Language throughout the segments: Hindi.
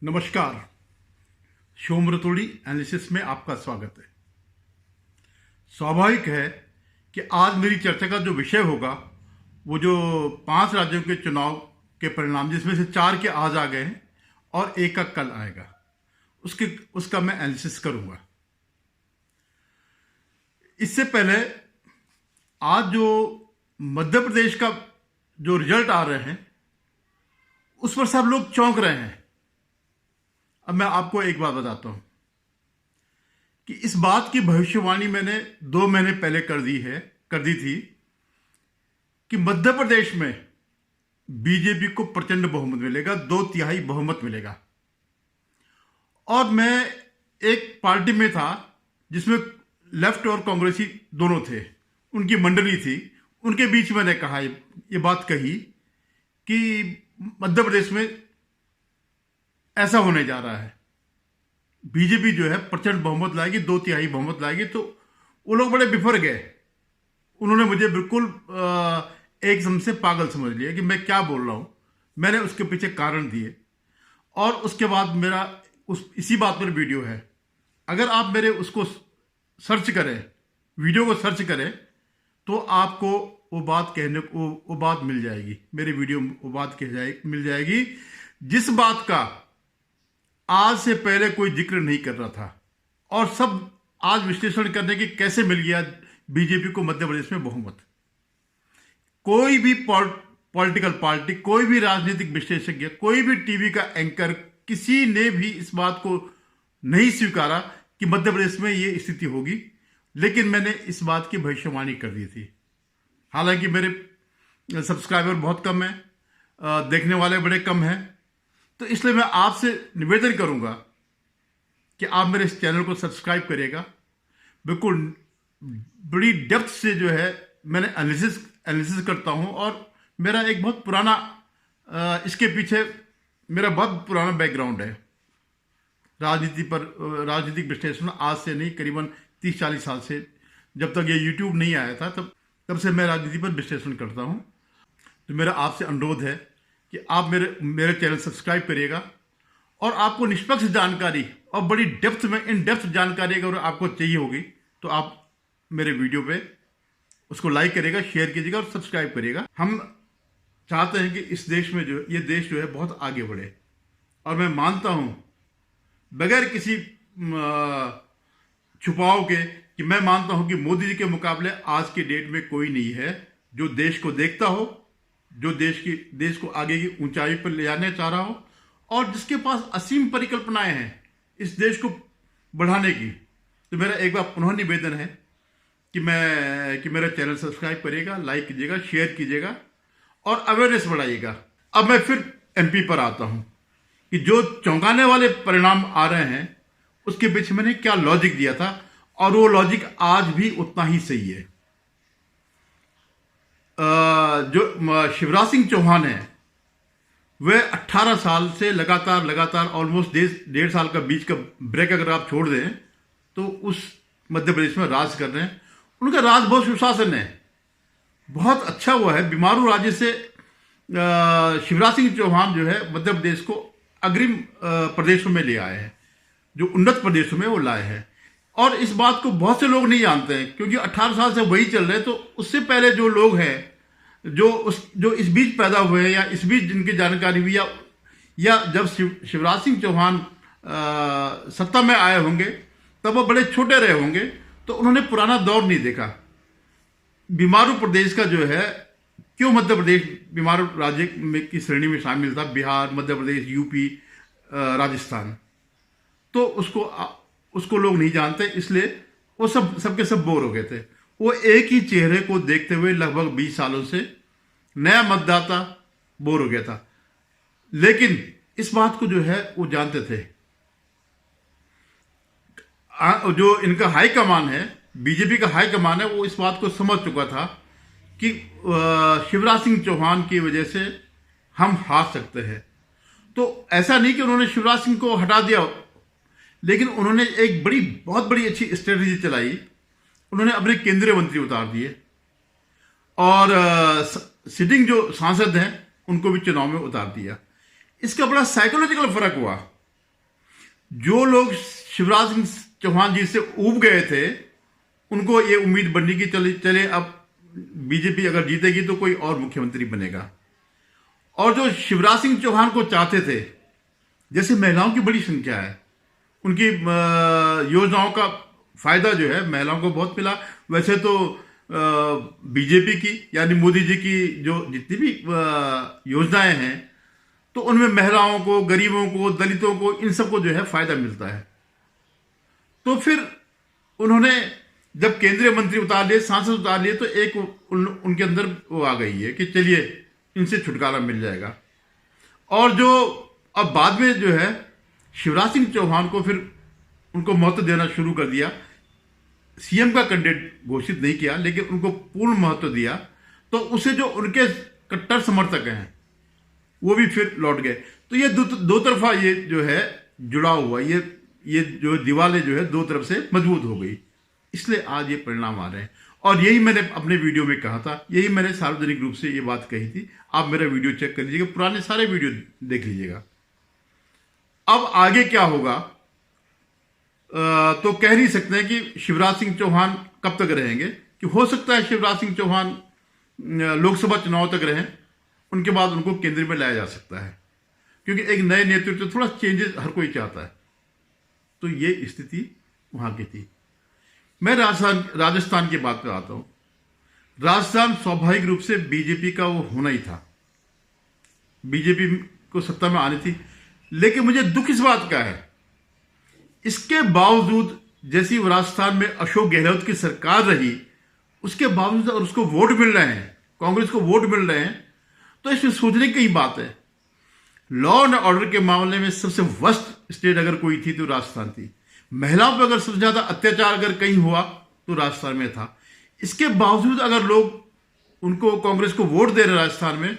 नमस्कार। शोम रतोड़ी एनालिसिस में आपका स्वागत है। स्वाभाविक है कि आज मेरी चर्चा का जो विषय होगा वो जो 5 राज्यों के चुनाव के परिणाम, जिसमें से 4 के आज आ गए हैं और 1 का कल आएगा, उसका मैं एनालिसिस करूंगा। इससे पहले आज जो मध्य प्रदेश का जो रिजल्ट आ रहे हैं उस पर सब लोग चौंक रहे हैं। अब मैं आपको एक बात बताता हूं कि इस बात की भविष्यवाणी मैंने 2 महीने पहले कर दी थी कि मध्य प्रदेश में बीजेपी को प्रचंड बहुमत मिलेगा, 2/3 बहुमत मिलेगा। और मैं एक पार्टी में था जिसमें लेफ्ट और कांग्रेसी दोनों थे, उनकी मंडली थी। उनके बीच मैंने कहा, ये बात कही कि मध्य प्रदेश में ऐसा होने जा रहा है, बीजेपी जो है प्रचंड बहुमत लाएगी, 2/3 बहुमत लाएगी। तो वो लोग बड़े बिफर गए। उन्होंने मुझे बिल्कुल एकदम से पागल समझ लिया कि मैं क्या बोल रहा हूं। मैंने उसके पीछे कारण दिए और उसके बाद मेरा इसी बात पर वीडियो है। अगर आप मेरे उसको सर्च करें, वीडियो को सर्च करें, तो आपको वो बात कहने को वो बात मिल जाएगी। मेरे वीडियो में वो बात मिल जाएगी जिस बात का आज से पहले कोई जिक्र नहीं कर रहा था। और सब आज विश्लेषण करने की कैसे मिल गया बीजेपी को मध्य प्रदेश में बहुमत। कोई भी पॉलिटिकल पार्टी, कोई भी राजनीतिक विशेषज्ञ, कोई भी टीवी का एंकर, किसी ने भी इस बात को नहीं स्वीकारा कि मध्य प्रदेश में ये स्थिति होगी। लेकिन मैंने इस बात की भविष्यवाणी कर दी थी। हालांकि मेरे सब्सक्राइबर बहुत कम है, देखने वाले बड़े कम हैं, तो इसलिए मैं आपसे निवेदन करूंगा कि आप मेरे इस चैनल को सब्सक्राइब करिएगा। बिल्कुल बड़ी डेप्थ से जो है मैंने एनालिसिस करता हूं। और मेरा एक बहुत पुराना इसके पीछे मेरा बहुत पुराना बैकग्राउंड है राजनीतिक विश्लेषण। आज से नहीं, करीबन 30-40 साल से, जब तक ये यूट्यूब नहीं आया था तब से मैं राजनीति पर विश्लेषण करता हूं। तो मेरा आपसे अनुरोध है कि आप मेरे चैनल सब्सक्राइब करिएगा। और आपको निष्पक्ष जानकारी और बड़ी डेप्थ में इन डेप्थ जानकारी अगर आपको चाहिए होगी तो आप मेरे वीडियो पे उसको लाइक करिएगा, शेयर कीजिएगा और सब्सक्राइब करिएगा। हम चाहते हैं कि इस देश में ये देश जो है बहुत आगे बढ़े। और मैं मानता हूं बगैर किसी छुपाव के कि मैं मानता हूं कि मोदी जी के मुकाबले आज की डेट में कोई नहीं है जो देश को देखता हो, जो देश को आगे की ऊंचाई पर ले जाने चाह रहा हो, और जिसके पास असीम परिकल्पनाएं हैं इस देश को बढ़ाने की। तो मेरा एक बार पुनः निवेदन है कि मेरा चैनल सब्सक्राइब करिएगा, लाइक कीजिएगा, शेयर कीजिएगा और अवेयरनेस बढ़ाइएगा। अब मैं फिर एमपी पर आता हूं कि जो चौंकाने वाले परिणाम आ रहे हैं उसके पीछे मैंने क्या लॉजिक दिया था, और वो लॉजिक आज भी उतना ही सही है। जो शिवराज सिंह चौहान है वह 18 साल से लगातार ऑलमोस्ट 1.5 साल का बीच का ब्रेक अगर आप छोड़ दें तो उस मध्य प्रदेश में राज कर रहे हैं। उनका राज बहुत सुशासन है, बहुत अच्छा हुआ है। बीमारू राज्य से शिवराज सिंह चौहान जो है मध्य प्रदेश को अग्रिम प्रदेशों में ले आए हैं, जो उन्नत प्रदेशों में वो लाए हैं। और इस बात को बहुत से लोग नहीं जानते हैं क्योंकि 18 साल से वही चल रहे हैं। तो उससे पहले जो लोग हैं जो इस बीच पैदा हुए हैं या इस बीच जिनकी जानकारी हुई या जब शिवराज सिंह चौहान सत्ता में आए होंगे तब वो बड़े छोटे रहे होंगे, तो उन्होंने पुराना दौर नहीं देखा। बीमारू प्रदेश का जो है, क्यों मध्य प्रदेश बीमारू राज्य की श्रेणी में शामिल था, बिहार, मध्य प्रदेश, यूपी, राजस्थान, तो उसको लोग नहीं जानते। इसलिए वो सबके सब बोर हो गए थे। वो एक ही चेहरे को देखते हुए लगभग 20 सालों से नया मतदाता बोर हो गया था। लेकिन इस बात को जो है वो जानते थे। जो इनका हाई कमान है, बीजेपी का हाई कमान है, वो इस बात को समझ चुका था कि शिवराज सिंह चौहान की वजह से हम हार सकते हैं। तो ऐसा नहीं कि उन्होंने शिवराज सिंह को हटा दिया, लेकिन उन्होंने एक बहुत बड़ी अच्छी स्ट्रेटजी चलाई। उन्होंने अपने केंद्रीय मंत्री उतार दिए और सिटिंग जो सांसद हैं उनको भी चुनाव में उतार दिया। इसका बड़ा साइकोलॉजिकल फर्क हुआ जो लोग शिवराज सिंह चौहान जी से ऊब गए थे, उनको ये उम्मीद बननी कि चले चले अब बीजेपी अगर जीतेगी तो कोई और मुख्यमंत्री बनेगा। और जो शिवराज सिंह चौहान को चाहते थे, जैसे महिलाओं की बड़ी संख्या है, उनकी योजनाओं का फायदा जो है महिलाओं को बहुत मिला। वैसे तो बीजेपी की यानी मोदी जी की जो जितनी भी योजनाएं हैं, तो उनमें महिलाओं को, गरीबों को, दलितों को, इन सबको जो है फायदा मिलता है। तो फिर उन्होंने जब केंद्रीय मंत्री उतार लिए, सांसद उतार लिए, तो एक उनके अंदर वो आ गई है कि चलिए इनसे छुटकारा मिल जाएगा। और जो अब बाद में जो है शिवराज सिंह चौहान को फिर उनको महत्व देना शुरू कर दिया। सीएम का कैंडिडेट घोषित नहीं किया, लेकिन उनको पूर्ण महत्व दिया। तो उसे जो उनके कट्टर समर्थक हैं वो भी फिर लौट गए। तो ये दो तरफा ये जो है जुड़ा हुआ, ये जो दीवारें जो है दो तरफ से मजबूत हो गई, इसलिए आज ये परिणाम आ रहे हैं। और यही मैंने अपने वीडियो में कहा था, यही मैंने सार्वजनिक रूप से ये बात कही थी। आप मेरा वीडियो चेक कर लीजिएगा, पुराने सारे वीडियो देख लीजिएगा। अब आगे क्या होगा तो कह नहीं सकते हैं कि शिवराज सिंह चौहान कब तक रहेंगे, कि हो सकता है शिवराज सिंह चौहान लोकसभा चुनाव तक रहें, उनके बाद उनको केंद्र में लाया जा सकता है, क्योंकि एक नए नेतृत्व, थोड़ा चेंजेस हर कोई चाहता है। तो ये स्थिति वहां की थी। मैं राजस्थान की बात पर आता हूं। राजस्थान स्वाभाविक रूप से बीजेपी का वो होना ही था, बीजेपी को सत्ता में आनी थी। लेकिन मुझे दुख इस बात का है, इसके बावजूद जैसी राजस्थान में अशोक गहलोत की सरकार रही, उसके बावजूद और उसको वोट मिल रहे हैं, कांग्रेस को वोट मिल रहे हैं, तो इसमें सोचने की बात है। लॉ एंड ऑर्डर के मामले में सबसे वर्स्ट स्टेट अगर कोई थी तो राजस्थान थी। महिलाओं पर अगर सबसे ज्यादा अत्याचार अगर कहीं हुआ तो राजस्थान में था। इसके बावजूद अगर लोग उनको, कांग्रेस को वोट दे रहे राजस्थान में,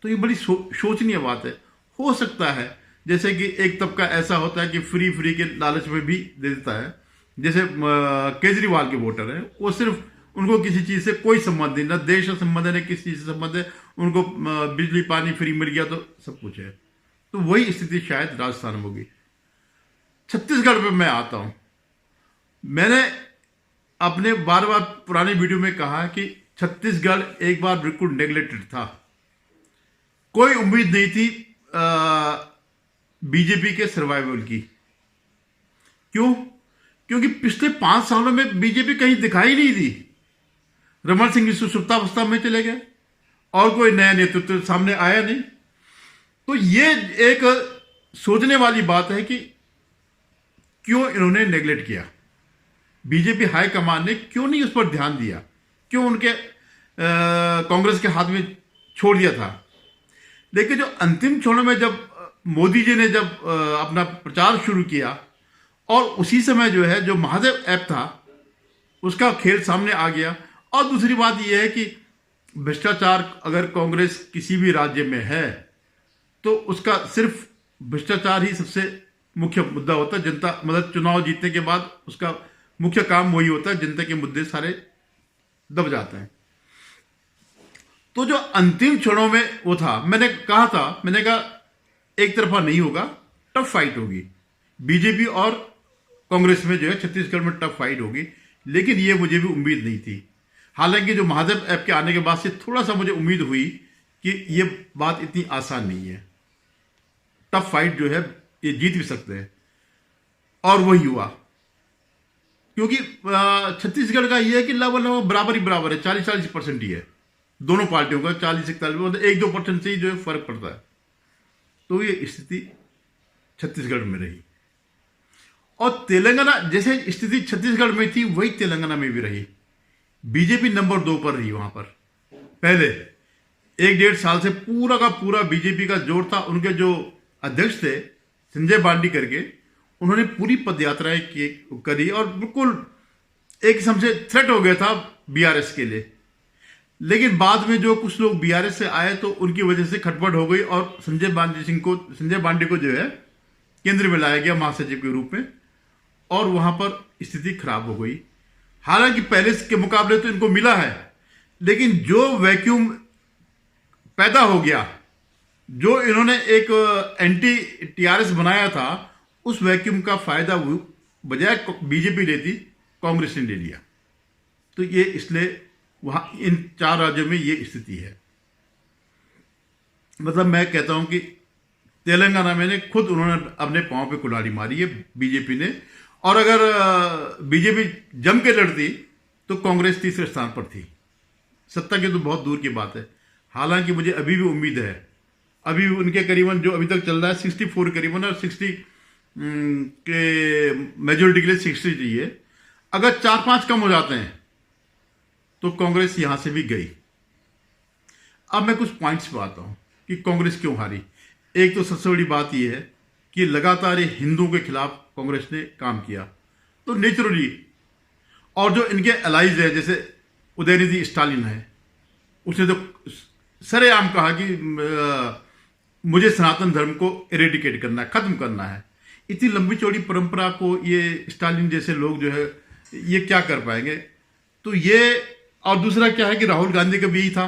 तो ये बड़ी शोचनीय बात है। हो सकता है जैसे कि एक तबका ऐसा होता है कि फ्री के लालच में भी दे देता है, जैसे केजरीवाल के वोटर हैं, वो सिर्फ उनको किसी चीज से कोई संबंध नहीं, ना देश से संबंध है, ना किसी चीज से संबंध है, उनको बिजली पानी फ्री मिल गया तो सब कुछ है। तो वही स्थिति शायद राजस्थान में होगी। छत्तीसगढ़ में मैं आता हूं। मैंने अपने बार बार पुराने वीडियो में कहा कि छत्तीसगढ़ एक बार बिल्कुल नेग्लेक्टेड था। कोई उम्मीद नहीं थी बीजेपी के सर्वाइवल की। क्यों? क्योंकि पिछले 5 सालों में बीजेपी कहीं दिखाई नहीं दी। रमन सिंह सुसुप्तावस्था में चले गए और कोई नया नेतृत्व सामने आया नहीं। तो ये एक सोचने वाली बात है कि क्यों इन्होंने नेग्लेक्ट किया, बीजेपी हाईकमान ने क्यों नहीं उस पर ध्यान दिया, क्यों उनके कांग्रेस के हाथ में छोड़ दिया था। लेकिन जो अंतिम क्षणों में जब मोदी जी ने जब अपना प्रचार शुरू किया, और उसी समय जो है जो महादेव ऐप था उसका खेल सामने आ गया। और दूसरी बात यह है कि भ्रष्टाचार अगर कांग्रेस किसी भी राज्य में है तो उसका सिर्फ भ्रष्टाचार ही सबसे मुख्य मुद्दा होता है। जनता, मतलब चुनाव जीतने के बाद उसका मुख्य काम वही होता है, जनता के मुद्दे सारे दब जाते हैं। तो जो अंतिम क्षणों में वो था, मैंने कहा एक तरफा नहीं होगा, टफ फाइट होगी बीजेपी और कांग्रेस में, जो है छत्तीसगढ़ में टफ फाइट होगी। लेकिन ये मुझे भी उम्मीद नहीं थी। हालांकि जो महादेव ऐप के आने के बाद से थोड़ा सा मुझे उम्मीद हुई कि ये बात इतनी आसान नहीं है, टफ फाइट जो है ये जीत भी सकते हैं। और वही हुआ, क्योंकि छत्तीसगढ़ का ये है कि लगभग बराबर है, 40-40% ही है दोनों पार्टियों का, 40-41, 1-2% से ही जो है फर्क पड़ता है। तो ये स्थिति छत्तीसगढ़ में रही। और तेलंगाना, जैसे स्थिति छत्तीसगढ़ में थी वही तेलंगाना में भी रही। बीजेपी नंबर 2 पर रही। वहां पर पहले 1-1.5 साल से पूरा का पूरा बीजेपी का जोर था। उनके जो अध्यक्ष थे संजय बांडी करके, उन्होंने पूरी पदयात्राएं करी और बिल्कुल एक किस्म से थ्रेट हो गया था बीआरएस के लिए। लेकिन बाद में जो कुछ लोग बीआरएस से आए तो उनकी वजह से खटपट हो गई और संजय बांडी को जो है केंद्र में लाया गया महासचिव के रूप में, और वहां पर स्थिति खराब हो गई। हालांकि पहले के मुकाबले तो इनको मिला है, लेकिन जो वैक्यूम पैदा हो गया, जो इन्होंने एक एंटी टीआरएस बनाया था, उस वैक्यूम का फायदा बजाय बीजेपी लेती, कांग्रेस ने ले लिया। तो ये इसलिए वहां इन 4 राज्यों में ये स्थिति है। मतलब मैं कहता हूं कि तेलंगाना में ने खुद उन्होंने अपने पांव पे कुल्हाड़ी मारी है बीजेपी ने, और अगर बीजेपी जम के लड़ती तो कांग्रेस तीसरे स्थान पर थी। सत्ता की तो बहुत दूर की बात है। हालांकि मुझे अभी भी उम्मीद है, अभी उनके करीबन जो अभी तक चल रहा है 64 करीबन, और 60 के मेजोरिटी के लिए 60 चाहिए। अगर 4-5 कम हो जाते हैं तो कांग्रेस यहां से भी गई। अब मैं कुछ पॉइंट्स पे आता हूं कि कांग्रेस क्यों हारी। एक तो सबसे बड़ी बात यह है कि लगातार ये हिंदुओं के खिलाफ कांग्रेस ने काम किया, तो नेचुरली, और जो इनके अलाइज है जैसे उदयनिधि स्टालिन है, उसने तो सरेआम कहा कि मुझे सनातन धर्म को इरेडिकेट करना है, खत्म करना है। इतनी लंबी चौड़ी परंपरा को ये स्टालिन जैसे लोग जो है ये क्या कर पाएंगे। तो ये, और दूसरा क्या है कि राहुल गांधी का भी यही था।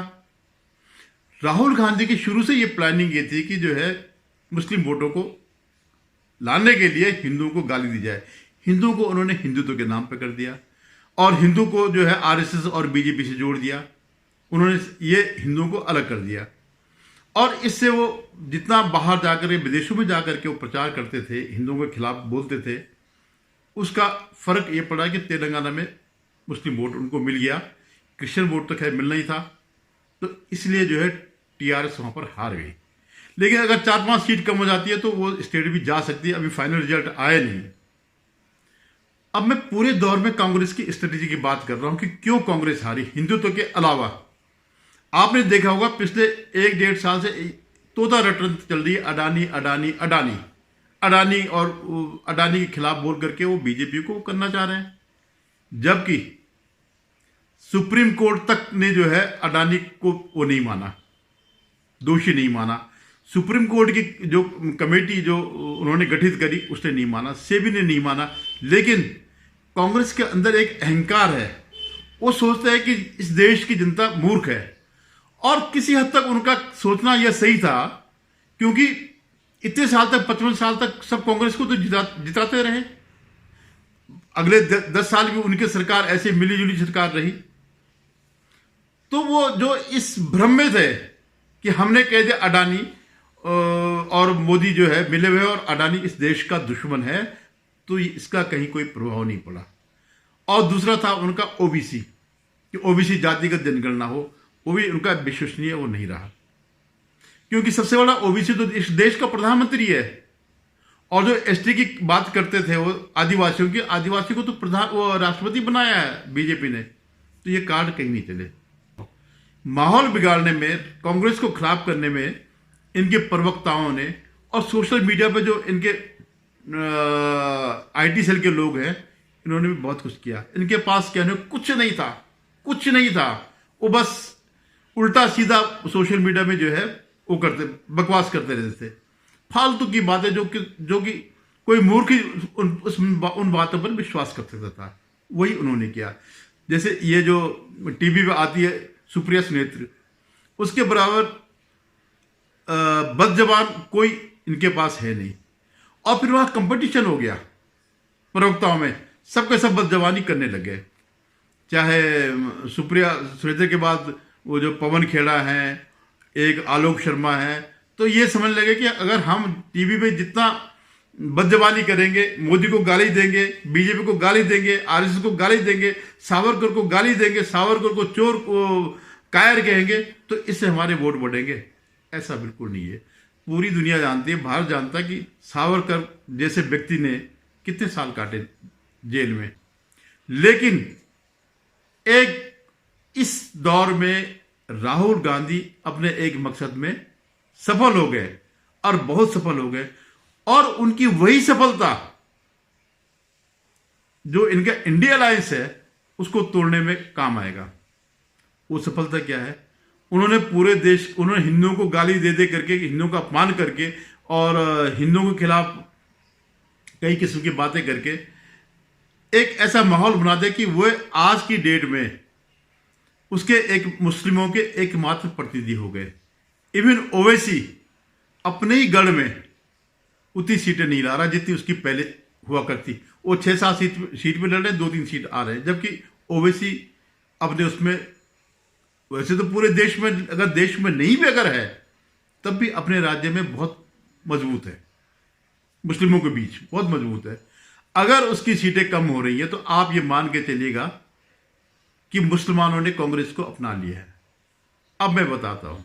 राहुल गांधी की शुरू से ये प्लानिंग ये थी कि जो है मुस्लिम वोटों को लाने के लिए हिंदुओं को गाली दी जाए। हिंदुओं को उन्होंने हिंदुत्व के नाम पर कर दिया, और हिंदू को जो है आरएसएस और बीजेपी से जोड़ दिया। उन्होंने ये हिंदुओं को अलग कर दिया, और इससे वो जितना बाहर जाकर, विदेशों में जाकर के वो प्रचार करते थे, हिंदुओं के खिलाफ बोलते थे, उसका फर्क ये पड़ा कि तेलंगाना में मुस्लिम वोट उनको मिल गया, क्रिश्चियन वोट तो खैर मिलना ही था। तो इसलिए जो है टीआरएस वहां पर हार गई। लेकिन अगर 4-5 सीट कम हो जाती है तो वो स्टेट भी जा सकती है। अभी फाइनल रिजल्ट आया नहीं। अब मैं पूरे दौर में कांग्रेस की स्ट्रेटेजी की बात कर रहा हूं कि क्यों कांग्रेस हारी हिंदुत्व के अलावा। आपने देखा होगा पिछले 1-1.5 साल से तोता रटन चल रही है, अडानी अडानी अडानी अडानी, और अडानी के खिलाफ बोल करके वो बीजेपी को करना चाह रहे हैं। जबकि सुप्रीम कोर्ट तक ने जो है अडानी को वो नहीं माना, दोषी नहीं माना। सुप्रीम कोर्ट की जो कमेटी जो उन्होंने गठित करी उसने नहीं माना, सेबी ने नहीं माना। लेकिन कांग्रेस के अंदर एक अहंकार है, वो सोचता है कि इस देश की जनता मूर्ख है, और किसी हद तक उनका सोचना यह सही था, क्योंकि इतने साल तक, 55 साल तक सब कांग्रेस को तो जिताते रहे। अगले 10 साल भी उनकी सरकार ऐसे मिलीजुली सरकार रही। तो वो जो इस भ्रम में थे कि हमने कह दिया अडानी और मोदी जो है मिले हुए और अडानी इस देश का दुश्मन है, तो इसका कहीं कोई प्रभाव नहीं पड़ा। और दूसरा था उनका ओबीसी, कि ओबीसी जातिगत जनगणना हो, वो भी उनका विश्वसनीय वो नहीं रहा, क्योंकि सबसे बड़ा ओबीसी तो इस देश का प्रधानमंत्री है। और जो एसटी की बात करते थे वो आदिवासियों की, आदिवासी को तो वो राष्ट्रपति बनाया है बीजेपी ने। तो ये कार्ड कहीं नहीं चले। माहौल बिगाड़ने में, कांग्रेस को खिलाफ करने में इनके प्रवक्ताओं ने, और सोशल मीडिया पे जो इनके आईटी सेल के लोग हैं, इन्होंने भी बहुत कुछ किया। इनके पास कहने कुछ नहीं था, कुछ नहीं था। वो बस उल्टा सीधा सोशल मीडिया में जो है वो करते, बकवास करते रहते थे, फालतू की बातें जो कि कोई मूर्ख ही उन बातों पर विश्वास कर सकता था। वही उन्होंने किया। जैसे ये जो टीवी पे आती है सुप्रिया सुनेत्र, उसके बराबर बदजबान कोई इनके पास है नहीं। और फिर वहां कंपटीशन हो गया प्रवक्ताओं में, सबके सब बदजबानी करने लगे। चाहे सुप्रिया सुनेत्र के बाद वो जो पवन खेड़ा है, एक आलोक शर्मा है, तो ये समझ लगे कि अगर हम टीवी पे जितना बदजबानी करेंगे, मोदी को गाली देंगे, बीजेपी को गाली देंगे, आरएसएस को गाली देंगे, सावरकर को गाली देंगे, सावरकर को चोर को कायर कहेंगे, तो इससे हमारे वोट बढ़ेंगे। ऐसा बिल्कुल नहीं है। पूरी दुनिया जानती है, भारत जानता है कि सावरकर जैसे व्यक्ति ने कितने साल काटे जेल में। लेकिन एक इस दौर में राहुल गांधी अपने एक मकसद में सफल हो गए, और बहुत सफल हो गए। और उनकी वही सफलता जो इनका इंडिया अलायंस है उसको तोड़ने में काम आएगा। वो सफलता क्या है? उन्होंने पूरे देश, उन्होंने हिंदुओं को गाली दे दे करके, हिंदुओं का अपमान करके, और हिंदुओं के खिलाफ कई किस्म की बातें करके एक ऐसा माहौल बना दे कि वो आज की डेट में उसके एक मुस्लिमों के एकमात्र प्रतिनिधि हो गए। इवन ओवैसी अपने ही गढ़ में उतनी सीटें नहीं ला रहा जितनी उसकी पहले हुआ करती। वो 6-7 सीट में लड़ रहे हैं, 2-3 सीट आ रहे हैं, जबकि ओवैसी अपने उसमें, वैसे तो पूरे देश में, अगर देश में नहीं भी अगर है तब भी अपने राज्य में बहुत मजबूत है, मुस्लिमों के बीच बहुत मजबूत है। अगर उसकी सीटें कम हो रही हैं तो आप ये मान के चलिएगा कि मुसलमानों ने कांग्रेस को अपना लिया है। अब मैं बताता हूं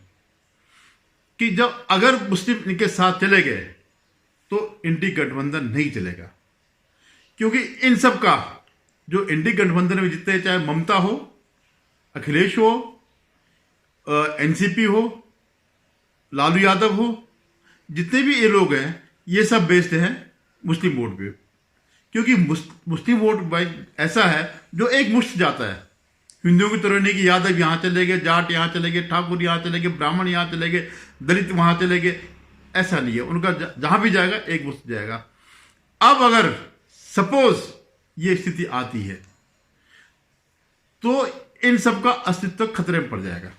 कि जब अगर मुस्लिम इनके साथ चले गए तो इंडी गठबंधन नहीं चलेगा, क्योंकि इन सब का जो इंडी गठबंधन में जितने, चाहे ममता हो, अखिलेश हो, एनसीपी हो, लालू यादव हो, जितने भी ये लोग हैं, ये सब बेस्ड हैं मुस्लिम वोट पे। क्योंकि मुस्लिम वोट भाई ऐसा है जो एक मुश्त जाता है, हिंदुओं की तरह नहीं कि यादव यहां चले गए, जाट यहां चले गए, ठाकुर यहां चले गए, ब्राह्मण यहां चले गए, दलित वहां चले गए, ऐसा नहीं है। उनका जहां भी जाएगा एक मुश्त जाएगा। अब अगर सपोज ये स्थिति आती है तो इन सब का अस्तित्व खतरे में पड़ जाएगा।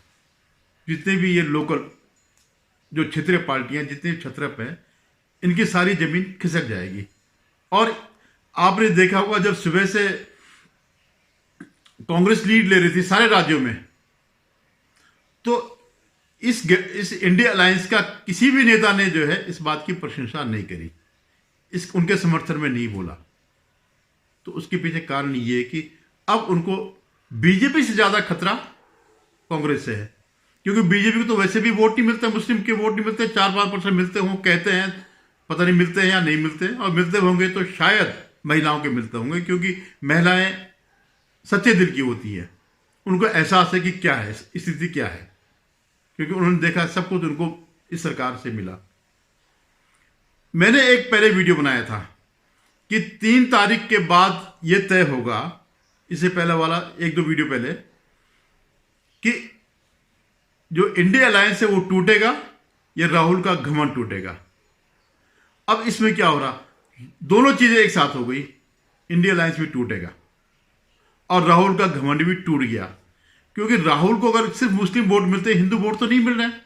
जितने भी ये लोकल जो क्षेत्रीय पार्टियां जितने क्षेत्र पे हैं, इनकी सारी जमीन खिसक जाएगी। और आपने देखा होगा जब सुबह से कांग्रेस लीड ले रही थी सारे राज्यों में, तो इस इंडिया अलायंस का किसी भी नेता ने जो है इस बात की प्रशंसा नहीं करी, उनके समर्थन में नहीं बोला। तो उसके पीछे कारण ये है कि अब उनको बीजेपी से ज्यादा खतरा कांग्रेस से है, क्योंकि बीजेपी को तो वैसे भी वोट नहीं मिलता, मुस्लिम के वोट नहीं मिलते, 4-5% मिलते हों कहते हैं, पता नहीं मिलते हैं या नहीं मिलते हैं, और मिलते होंगे तो शायद महिलाओं के मिलते होंगे, क्योंकि महिलाएं सच्चे दिल की होती है, उनको एहसास है कि क्या है स्थिति क्या है, क्योंकि उन्होंने देखा सब कुछ उनको इस सरकार से मिला। मैंने एक पहले वीडियो बनाया था कि 3 तारीख के बाद यह तय होगा, इससे पहले वाला 1-2 वीडियो पहले, कि जो इंडिया अलायंस है वो टूटेगा या राहुल का घमंड टूटेगा। अब इसमें क्या हो रहा, दोनों चीजें एक साथ हो गई, इंडिया अलायंस भी टूटेगा और राहुल का घमंड भी टूट गया। क्योंकि राहुल को अगर सिर्फ मुस्लिम वोट मिलते हैं, हिंदू वोट तो नहीं मिल रहे हैं,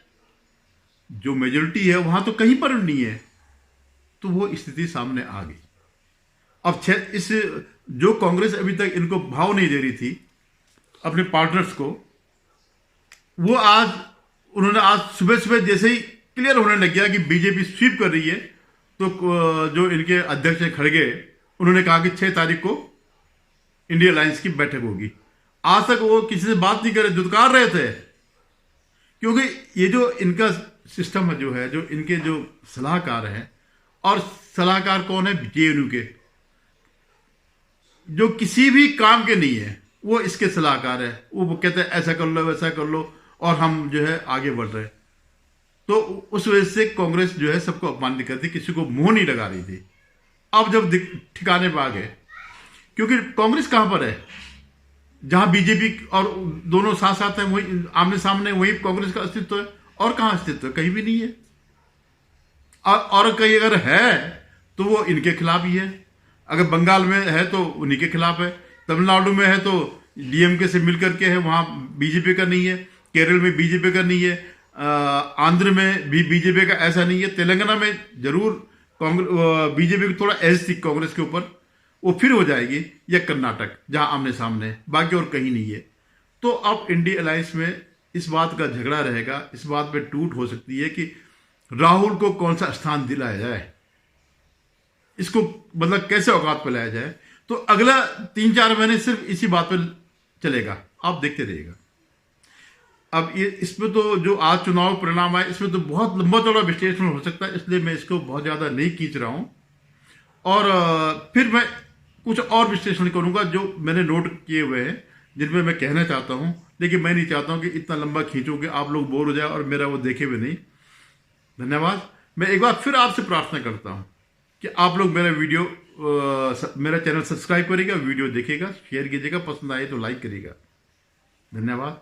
जो मेजोरिटी है वहां तो कहीं पर नहीं है, तो वो स्थिति सामने आ गई। अब इस जो कांग्रेस अभी तक इनको भाव नहीं दे रही थी अपने पार्टनर्स को, वो उन्होंने आज सुबह जैसे ही क्लियर होने लग गया कि बीजेपी स्वीप कर रही है, तो जो इनके अध्यक्ष हैं खड़गे, उन्होंने कहा कि 6 तारीख को इंडिया अलायंस की बैठक होगी। आज तक वो किसी से बात नहीं करे, दुत्कार रहे थे, क्योंकि ये जो इनका सिस्टम है, जो इनके जो सलाहकार हैं, और सलाहकार कौन है, जेएनयू के, जो किसी भी काम के नहीं है, वो इसके सलाहकार है। वो कहते हैं ऐसा कर लो वैसा कर लो, और हम जो है आगे बढ़ रहे। तो उस वजह से कांग्रेस जो है सबको अपमानित करती, किसी को मुंह नहीं लगा रही थी। अब जब ठिकाने पर आ गए, क्योंकि कांग्रेस कहां पर है, जहां बीजेपी और दोनों साथ साथ हैं, वही आमने सामने, वही कांग्रेस का अस्तित्व है। और कहां अस्तित्व है, कहीं भी नहीं है। और कहीं अगर है तो वो इनके खिलाफ ही है। अगर बंगाल में है तो उन्हीं के खिलाफ है, तमिलनाडु में है तो डीएमके से मिलकर के है, वहां बीजेपी का नहीं है, केरल में बीजेपी का नहीं है, आंध्र में भी बीजेपी का ऐसा नहीं है, तेलंगाना में जरूर बीजेपी की थोड़ा एज थी कांग्रेस के ऊपर, वो फिर हो जाएगी, या कर्नाटक जहां आमने सामने है, बाकी और कहीं नहीं है। तो अब इंडिया अलायंस में इस बात का झगड़ा रहेगा, इस बात पे टूट हो सकती है कि राहुल को कौन सा स्थान दिलाया जाए, इसको मतलब कैसे औकात पे लाया जाए। तो अगला 3-4 महीने सिर्फ इसी बात पे चलेगा, आप देखते रहिएगा। अब ये इसमें तो जो आज चुनाव परिणाम आए, इसमें तो बहुत लंबा चौड़ा विश्लेषण हो सकता है, इसलिए मैं इसको बहुत ज्यादा नहीं खींच रहा हूं। और फिर मैं कुछ और विश्लेषण करूंगा जो मैंने नोट किए हुए हैं, जिनमें मैं कहना चाहता हूं, लेकिन मैं नहीं चाहता हूं कि इतना लंबा खींचूं कि आप लोग बोर हो जाए और मेरा वो देखे हुए नहीं। धन्यवाद। मैं एक बार फिर आपसे प्रार्थना करता हूं कि आप लोग मेरा चैनल सब्सक्राइब करिएगा, वीडियो देखिएगा, शेयर कीजिएगा, पसंद आए तो लाइक करिएगा। धन्यवाद।